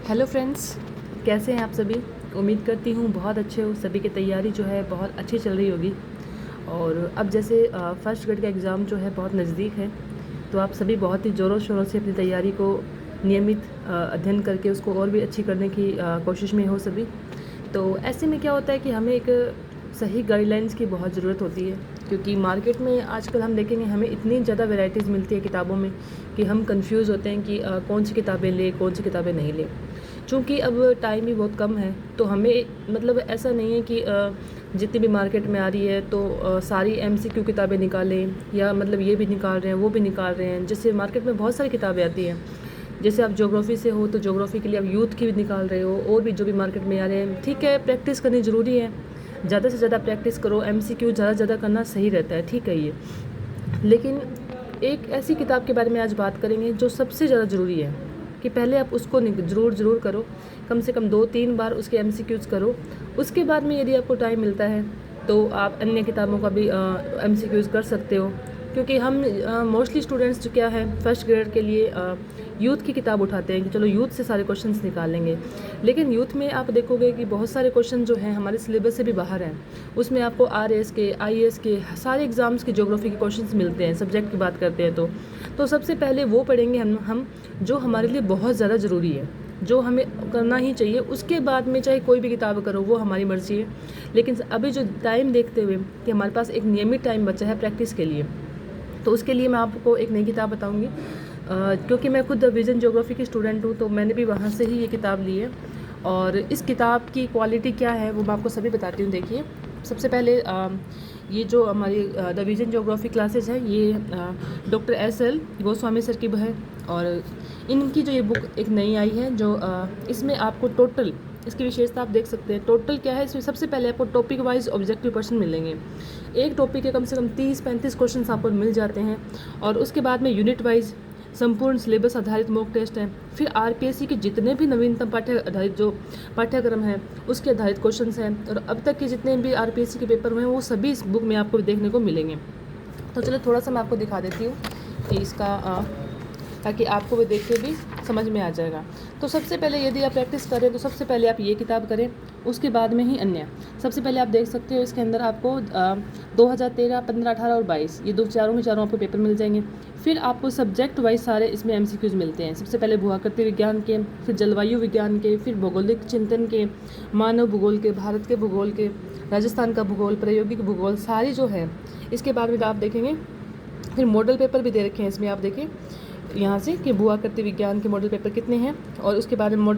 Hello friends, कैसे हैं आप सभी। उम्मीद करती हूँ बहुत अच्छे हो। सभी की तैयारी जो है बहुत अच्छी चल रही होगी। और अब जैसे फर्स्ट ग्रेड का एग्ज़ाम जो है बहुत नज़दीक है, तो आप सभी बहुत ही ज़ोरों शोरों से अपनी तैयारी को नियमित अध्ययन करके उसको और भी अच्छी करने की कोशिश में हो सभी। तो ऐसे में क्या होता है कि हमें एक सही गाइडलाइंस की बहुत ज़रूरत होती है, क्योंकि मार्केट में आजकल हम देखेंगे हमें इतनी ज़्यादा वैरायटीज़ मिलती है किताबों में कि हम कंफ्यूज होते हैं कि कौन सी किताबें लें, कौन सी किताबें नहीं लें। चूँकि अब टाइम भी बहुत कम है, तो हमें मतलब ऐसा नहीं है कि जितनी भी मार्केट में आ रही है तो सारी एमसीक्यू किताबें निकालें, या मतलब ये भी निकाल रहे हैं वो भी निकाल रहे हैं। जैसे मार्केट में बहुत सारी किताबें आती हैं। जैसे आप ज्योग्राफी से हो तो ज्योग्राफी के लिए आप यूथ की भी निकाल रहे हो, और भी जो भी मार्केट में आ रहे हैं। ठीक है, प्रैक्टिस करनी ज़रूरी है, ज़्यादा से ज़्यादा प्रैक्टिस करो। एमसीक्यू ज़्यादा से ज़्यादा करना सही रहता है, ठीक है ये। लेकिन एक ऐसी किताब के बारे में आज बात करेंगे जो सबसे ज़्यादा ज़रूरी है कि पहले आप उसको ज़रूर करो, कम से कम 2-3 बार उसके एमसीक्यूज़ करो। उसके बाद में यदि आपको टाइम मिलता है तो आप अन्य किताबों का भी एमसीक्यूज़ कर सकते हो। क्योंकि हम मोस्टली स्टूडेंट्स जो क्या है फर्स्ट ग्रेड के लिए यूथ की किताब उठाते हैं कि चलो यूथ से सारे क्वेश्चंस निकालेंगे। लेकिन यूथ में आप देखोगे कि बहुत सारे क्वेश्चन जो हैं हमारे सिलेबस से भी बाहर हैं। उसमें आपको आरएस के, आईएएस के, सारे एग्ज़ाम्स के ज्योग्राफी के क्वेश्चंस मिलते हैं। सब्जेक्ट की बात करते हैं तो सबसे पहले वो पढ़ेंगे हम जो हमारे लिए बहुत ज़्यादा ज़रूरी है, जो हमें करना ही चाहिए। उसके बाद में चाहे कोई भी किताब करो, वो हमारी मर्ज़ी है। लेकिन अभी जो टाइम देखते हुए कि हमारे पास एक नियमित टाइम बचा है प्रैक्टिस के लिए, तो उसके लिए मैं आपको एक नई किताब बताऊंगी। क्योंकि मैं खुद विजन ज्योग्राफी की स्टूडेंट हूँ, तो मैंने भी वहाँ से ही ये किताब ली है। और इस किताब की क्वालिटी क्या है वो मैं आपको सभी बताती हूँ। देखिए, सबसे पहले ये जो हमारी द विजन ज्योग्राफी क्लासेस है, ये डॉक्टर एस.एल. गोस्वामी सर की है। और इनकी जो ये बुक एक नई आई है, जो इसमें आपको टोटल इसकी विशेषता आप देख सकते हैं। टोटल क्या है इसमें, सबसे पहले आपको टॉपिक वाइज ऑब्जेक्टिव क्वेश्चन मिलेंगे। एक टॉपिक के कम से कम 30-35 क्वेश्चन आपको मिल जाते हैं। और उसके बाद में यूनिट वाइज संपूर्ण सिलेबस आधारित मॉक टेस्ट है। फिर आरपीएससी के जितने भी नवीनतम पाठ्यक्रम है उसके आधारित क्वेश्चन हैं। और अब तक के जितने भी आरपीएससी के पेपर हुए हैं वो सभी इस बुक में आपको देखने को मिलेंगे। तो चलो थोड़ा सा मैं आपको दिखा देती हूँ कि इसका ताकि आपको वो देख के भी समझ में आ जाएगा। तो सबसे पहले यदि आप प्रैक्टिस करें तो सबसे पहले आप ये किताब करें, उसके बाद में ही अन्य। सबसे पहले आप देख सकते हो इसके अंदर आपको 2013, 15, 18 और 22 ये चारों के चारों आपको पेपर मिल जाएंगे। फिर आपको सब्जेक्ट वाइज सारे इसमें एमसीक्यूज मिलते हैं। सबसे पहले भूआकृति विज्ञान के, फिर जलवायु विज्ञान के, फिर भौगोलिक चिंतन के, मानव भूगोल के, भारत के भूगोल के, राजस्थान का भूगोल, प्रायोगिक भूगोल, सारी जो है इसके बाद में आप देखेंगे। फिर मॉडल पेपर भी दे रखे हैं इसमें, आप देखिए यहाँ से कि भूआकृति विज्ञान के मॉडल पेपर कितने हैं। और उसके बाद में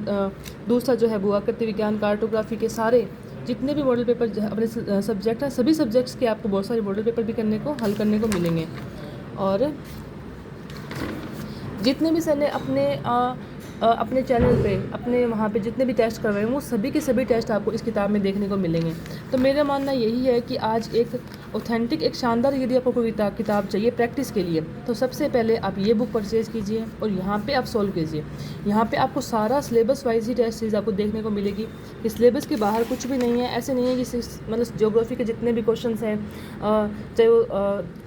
दूसरा जो है भूआकृति विज्ञान, कार्टोग्राफी के सारे जितने भी मॉडल पेपर अपने सब्जेक्ट हैं, सभी सब्जेक्ट्स के आपको बहुत सारे मॉडल पेपर भी हल करने को मिलेंगे। और जितने भी सर ने अपने चैनल पे, अपने वहाँ पे जितने भी टेस्ट कर रहे हैं वो सभी के सभी टेस्ट आपको इस किताब में देखने को मिलेंगे। तो मेरा मानना यही है कि आज एक ऑथेंटिक, एक शानदार यदि आपको कोई किताब चाहिए प्रैक्टिस के लिए, तो सबसे पहले आप ये बुक परचेज़ कीजिए और यहाँ पे आप सॉल्व कीजिए। यहाँ पे आपको सारा सिलेबस वाइज ही टेस्ट सीरीज आपको देखने को मिलेगी कि सिलेबस के बाहर कुछ भी नहीं है। ऐसे नहीं है कि मतलब ज्योग्राफी के जितने भी क्वेश्चन हैं चाहे वो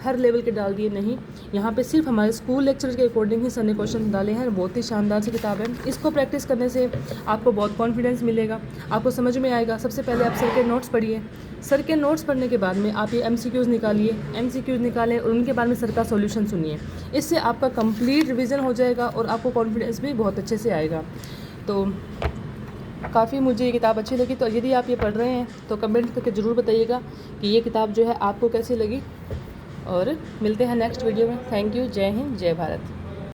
हर लेवल के डाल दिए, नहीं। यहाँ पर सिर्फ हमारे स्कूल लेक्चर के अकॉर्डिंग ही सर ने क्वेश्चन डाले हैं। बहुत ही शानदार सी किताब है। इसको प्रैक्टिस करने से आपको बहुत कॉन्फिडेंस मिलेगा, आपको समझ में आएगा। सबसे पहले आप सर के नोट्स पढ़िए। सर के नोट्स पढ़ने के बाद में आप ये एमसीक्यूज़ निकालिए, एमसीक्यूज़ निकालें और उनके बाद में सर का सॉल्यूशन सुनिए। इससे आपका कंप्लीट रिवीजन हो जाएगा और आपको कॉन्फिडेंस भी बहुत अच्छे से आएगा। तो काफ़ी मुझे ये किताब अच्छी लगी। तो यदि आप ये पढ़ रहे हैं तो कमेंट करके ज़रूर बताइएगा कि ये किताब जो है आपको कैसी लगी। और मिलते हैं नेक्स्ट वीडियो में। Thank you. जय हिंद, जय भारत।